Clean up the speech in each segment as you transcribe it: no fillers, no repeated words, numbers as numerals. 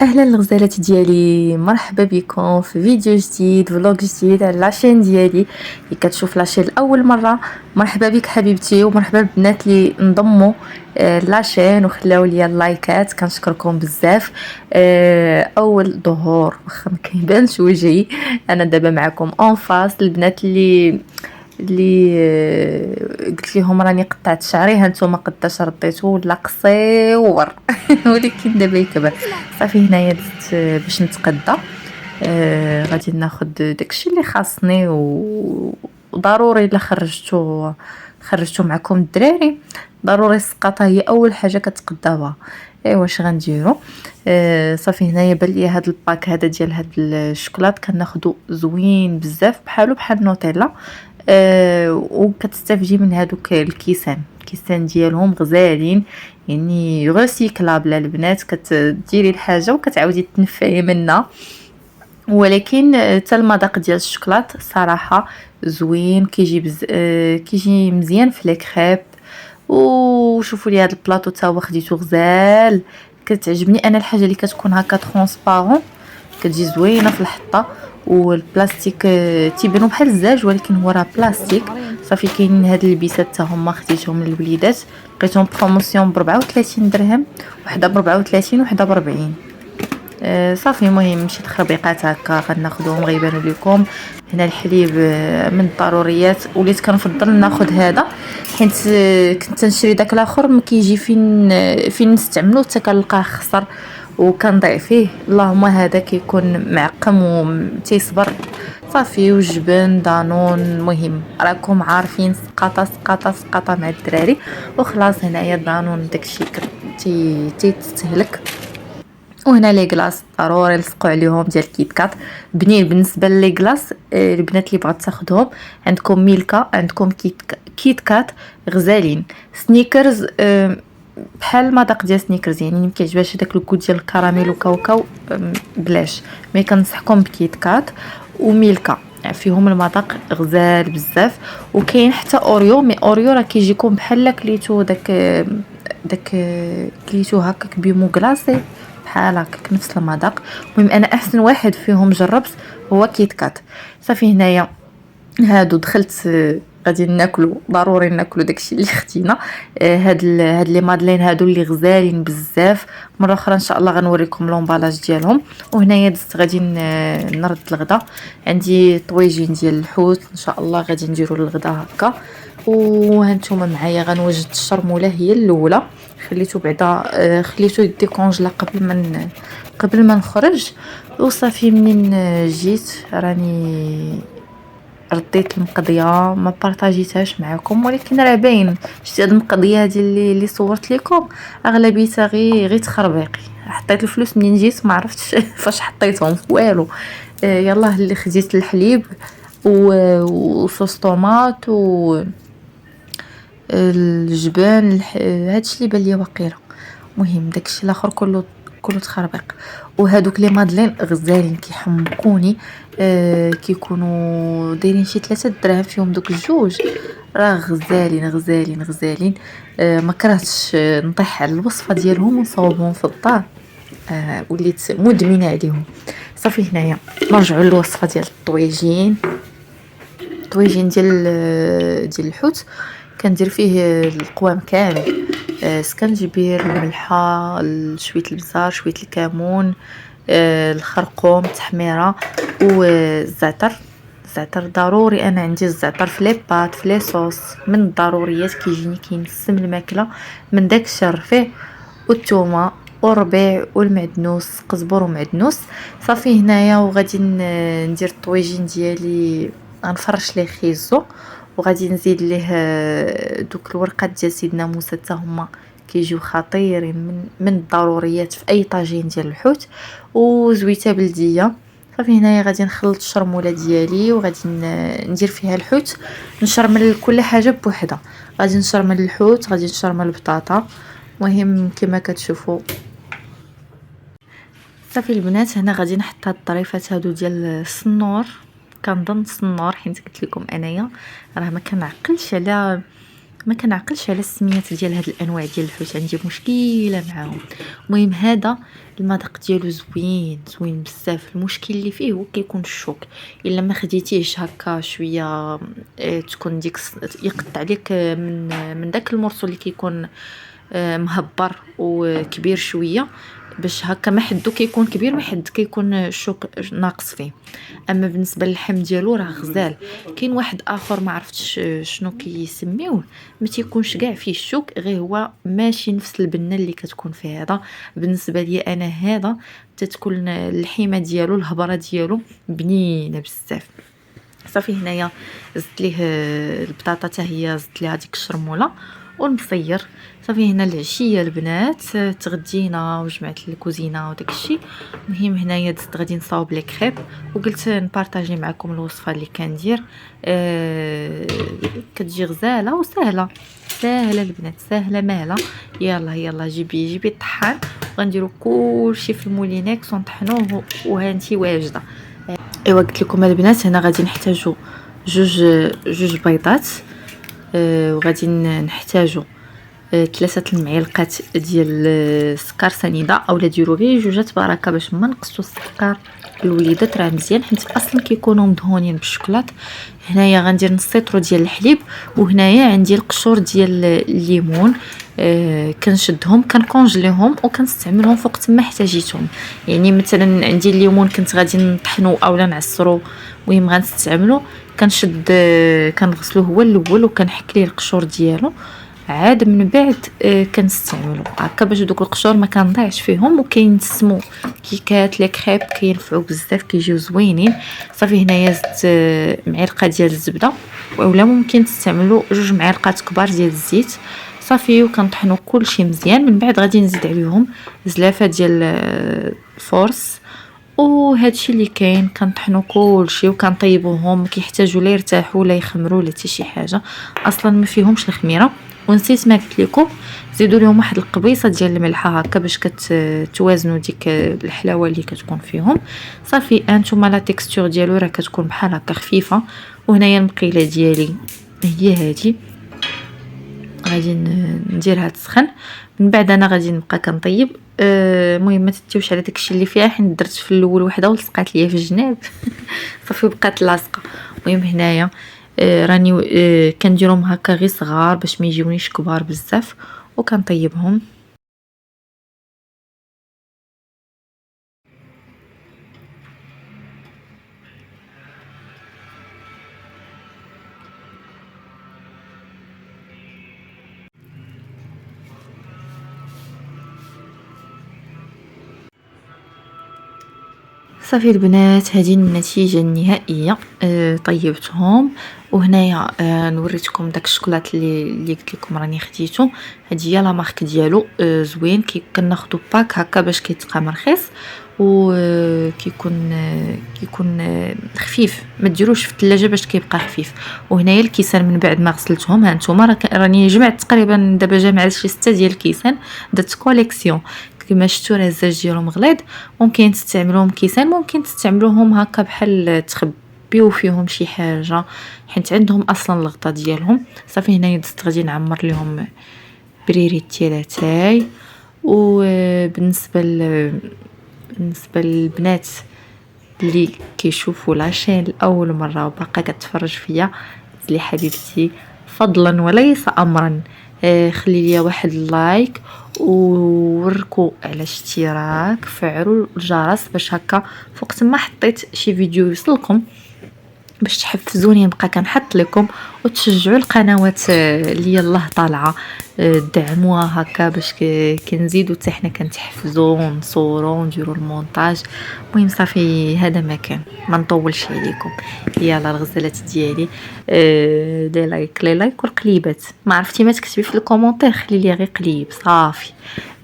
اهلا الغزالات ديالي، مرحبا بكم في فيديو جديد، فلوق جديد على لاشين ديالي اللي كتشوف لاشين لاول مره. مرحبا بك حبيبتي، ومرحبا بالبنات اللي انضموا لاشين وخلاو لي اللايكات، كنشكركم بزاف. اول ظهور واخا ما كيبانش وجهي، انا دابا معكم اون فاس. البنات اللي قلت لهم راني قطعت شعري، ها نتوما قداش رديتو ولا قصيور ولكن دابا يكبر. صافي هنايا درت باش نتقدى. غادي ناخد داكشي اللي خاصني وضروري الا خرجتو معكم الدراري، ضروري السقاطه هي اول حاجه كتقداوها. ايوا واش غنديرو؟ صافي هنايا بان لي هاد الباك هذا ديال هاد الشوكولات كناخدو زوين بزاف بحال النوتيلا. وكتستافدي من هادوك الكيسان ديالهم غزالين، يعني ريسيكلابل البنات. كتديري الحاجه وكتعاودي تنفعي منها. ولكن حتى المذاق ديال الشوكولات صراحه زوين، كيجي مزيان في لي كريب. وشوفوا لي هذا البلاطو تا هو خديته غزال. كتعجبني انا الحاجه اللي كتكون هكا ترونسبارون، كتجي زوينه في الحطه. والبلاستيك تيبانو بحال الزاج ولكن هو راه بلاستيك. صافي كاينين هاد البيسات حتى هما خديتهم للوليدات، لقيتهم بروموسيون ب 34 درهم، وحده ب 34 وحده ب 40. صافي المهم شي تخربيقات هكا غناخذوهم غيبانوا لكم. هنا الحليب من الضروريات، وليت كنفضل ناخذ هذا حيت كنت نشري داك الاخر ما كيجي فين نستعملو حتى كنلقاه خسر وكنضيع فيه. اللهم هذا كيكون معقم وتيصبر. صافي وجبن دانون، المهم راكم عارفين سقاطه سقاطه سقاطه مع الدراري وخلاص. هنايا دانون داكشي تيتستهلك. وهنا لي كلاص ضروري نلصقوا عليهم ديال كيت كات بنين. بالنسبه لي كلاص البنات اللي بغات تاخذهم، عندكم ميلكا، عندكم كيت كات غزالين. سنيكرز بحال المذاق ديال سنيكرز، يعني ما كيعجبهاش داك الكود ديال الكراميل وكاوكاو، بلاش. مي كنصحكم بكيت كات وميلكا، فيهم المذاق غزال بزاف. وكاين حتى اوريو، مي اوريو راه كيجيكم بحال كليتو داك كليتو هكاك بيمو كلاصي بحال هكاك نفس المذاق. المهم انا احسن واحد فيهم جربت هو كيت كات. صافي هنايا هادو دخلت، غادي ناكلو ضروري ناكلو داكشي اللي ختينا. هاد لي مادلين هادو اللي غزالين بزاف. مره اخرى ان شاء الله غنوريكم لومبالاج ديالهم. وهنايا دزت غادي نرد الغدا. عندي طويجين ديال الحوت ان شاء الله غادي نديرو الغدا هكا. وهانتوما معايا غنوجد الشرموله هي الاولى، خليته بعدا خليته يديكونجلا قبل ما نخرج. وصافي منين جيت راني رديت المقضيه، ما بارطاجيتهاش معكم، ولكن راه باين شتي هاد المقضيه هادي اللي صورت لكم اغلبيتها غير تخربيقي. حطيت الفلوس منين جيت ما عرفتش فاش حطيتهم في والو. يلاه اللي خديت الحليب وصوص طوماط الجبن هادشي اللي بان ليا واقيلا. مهم داكشي الاخر كله تخربيق. وهادوك لي مادلين غزالين كيحمقوني. كيكونوا دايرين شي 3 دراهم فيهم دوك الجوج، راه غزالين غزالين غزالين. ما كرهتش نطيح على الوصفه ديالهم ونصاوبهم في الدار. وليت مدمنه عليهم. صافي هنايا نرجعوا للوصفه ديال الطويجين. الطويجين ديال الحوت كندير فيه القوام كامل. سكنجبير، الملحه، شويه البزار، شويه الكمون، الخرقوم، التحميره، والزعتر. الزعتر ضروري، انا عندي الزعتر في لي بات في لي صوص من الضروريات، كيجيني كينسم الماكله من داك الشر فيه. والثومه والربيع والمعدنوس، قزبر ومعدنوس. صافي هنايا وغادي ندير الطويجين ديالي، غنفرش ليه خيزو وغادي نزيد ليه دوك الورقات ديال سيدنا موسى حتى هما كيجيو خطيرين من الضروريات في اي طاجين ديال الحوت. وزويته بلديه. صافي هنايا غادي نخلط الشرموله ديالي وغادي ندير فيها الحوت. نشرمل كل حاجه بوحدها، غادي نشرمل الحوت، غادي نشرمل البطاطا. مهم كما كتشوفوا. صافي البنات هنا غادي نحط هاد الطريفات هادو ديال الصنور. كنظن الصنور حيت قلت لكم انايا راه ما كنعقلش على ما كنعقلش على السميات ديال هاد الانواع ديال الحوت، عندي مشكله معاهم. المهم هذا المذاق ديالو زوين زوين بزاف. المشكل اللي فيه هو كيكون الشوك، الا ما خديتيهش هكا شويه تكون ديك يقطع عليك من داك المرسول اللي كيكون مهبر وكبير شويه، باش هكا ما حدو كيكون كبير ما حد كيكون الشوك ناقص فيه. اما بالنسبه للحم ديالو راه غزال. كاين واحد اخر ما عرفتش شنو كيسميوه، ما تيكونش كاع فيه الشوك، غير هو ماشي نفس البنه اللي كتكون فيه. هذا بالنسبه لي انا هذا تتكون اللحيمه ديالو الهبره ديالو بنينه بزاف. صافي هنايا زدت ليه البطاطا حتى هي زدت ليها ديك الشرموله والمصير. صافي هنا العشيه البنات تغدينا وجمعت الكوزينه وداك الشيء. المهم هنايا دزت غادي نصاوب لي كريب، وقلت نبارطاجي معكم الوصفه اللي كندير. كتجي غزاله وسهله، سهله البنات سهله مالا. يلا جيبي الطحان، غنديروا كلشي في المولينكس ونطحنوه وهانتي واجده. ايوا قلت لكم البنات هنا غادي نحتاجوا جوج بيضات، وغادي نحتاجوا 3 المعالق ديال السكر سنيده، اولا ديروا غير جوجات بركه باش ما نقصوا السكر الوليدات راه مزيان حيت اصلا كيكونوا مدهونين بالشوكولات. هنايا غندير نص لتر ديال الحليب، وهنايا عندي القشور ديال الليمون. كنشدهم كنكونجليهم وكنستعملهم في وقت ما احتاجيتهم. يعني مثلا عندي الليمون كنت غادي نطحنو اولا نعصرو، المهم غنستعملو كنشد كنغسلوه هو الاول وكنحك ليه القشور ديالو، عاد من بعد كنستعملو هكا باش دوك القشور ما كنضيعش فيهم وكينسمو كيكات لي كريب كينفعو بزاف كيجيو زوينين. صافي هنايا زدت معلقه ديال الزبده، اولا ممكن تستعملوا 2 معالق كبار ديال الزيت. صافي وكنطحنوا كلشي مزيان، من بعد غادي نزيد عليهم زلافه ديال الفورس وهادشي اللي كاين. كنطحنوا كلشي وكنطيبوهم، كيحتاجوا لا يرتاحوا لا يخمروا لا حتى شي حاجه، اصلا ما فيهمش الخميره. ونسيت ما قلت لكم زيدوا لهم واحد القبيصه ديال الملحه هكا باش كتوازنوا ديك الحلاوه اللي كتكون فيهم. صافي انتما لا تيكستور ديالو راه كتكون بحال هكا خفيفه. وهنايا المقيله ديالي هي هادي، غادي نديرها تسخن، من بعد انا غادي نبقى كنطيب. المهم ما تتيوش على داكشي اللي فيها، حيت درت في الاول وحده ولصقات ليا في الجناب صافي بقات لاصقه. المهم هنايا راني كنديرهم هكا غير صغار باش ما يجيونيش كبار بزاف وكنطيبهم. صافي البنات هذه النتيجه النهائيه. طيبتهم، وهنايا نوريتكم داك الشوكولات اللي قلت لكم راني خديته. هذه هي لا مارك ديالو زوين. كناخذوا باك هكا باش كيتقام رخيص كيكون خفيف، ما ديروش في الثلاجه باش كيبقى خفيف. وهنايا الكيسان من بعد ما غسلتهم ها نتوما راني جمعت تقريبا دابا جامعه شي 6 ديال الكيسان، درت كوليكسيون كما شفتوا راه الزاج ديالهم غليظ. ممكن تستعملوهم كيسان، ممكن تستعملوهم هكا بحال تخبيو فيهم شي حاجه حيت عندهم اصلا الغطاء ديالهم. صافي هنايا دزت غادي نعمر لهم بريري تيراتاي. وبالنسبه بالنسبه للبنات اللي كيشوفوا لاشين لاول مره وباقا كتفرج فيا، لي حبيبتي فضلا وليس امرا خلي لي واحد اللايك ووركوا على اشتراك، فعلوا الجرس باش هكا فوقت ما حطيت شي فيديو يوصلكم باش تحفزوني نبقى كنحط لكم، وتشجعوا القنوات اللي يلاه طالعه دعموها هكا باش كنزيدوا حتى حنا كنتحفزوا ونصوروا ونديروا المونتاج. المهم صافي هذا ما كان، ما نطولش عليكم. يلا الغزالات ديالي لي لايك والقليبات، ما عرفتي ما تكتبي في الكومونتير خلي لي غير قليب صافي.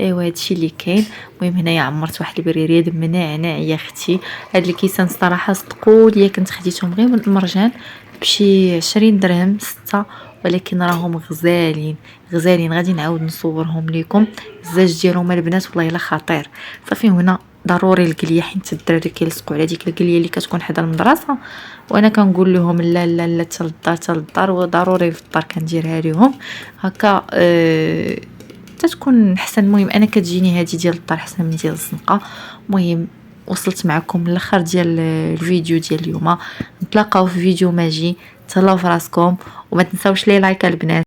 ايوا هادشي اللي كاين. المهم هنايا عمرت واحد البريريه منعنع يا اختي. هاد الكيسان صراحه صدقوا ليا كنت خديتهم غير من المرجان بشي 20 درهم 6، ولكن راهم غزالين غزالين. غادي نعاود نصورهم لكم. الزاج ديالهم البنات والله الا خطير. صافي هنا ضروري القليه، حيت الدراري كيلصقوا على ديك القليه اللي كتكون حدا المدرسه، وانا كنقول لهم لا لا لا حتى للدار حتى للدار، وضروري في الدار كنديرها لهم هكا تتكون حسن. المهم انا كتجيني هذه ديال الدار حسن من ديال الزنقه. المهم وصلت معكم للاخر ديال الفيديو ديال اليوم. نتلاقاو في فيديو ماجي. تهلاو في راسكم وما تنساوش لي لايك البنات.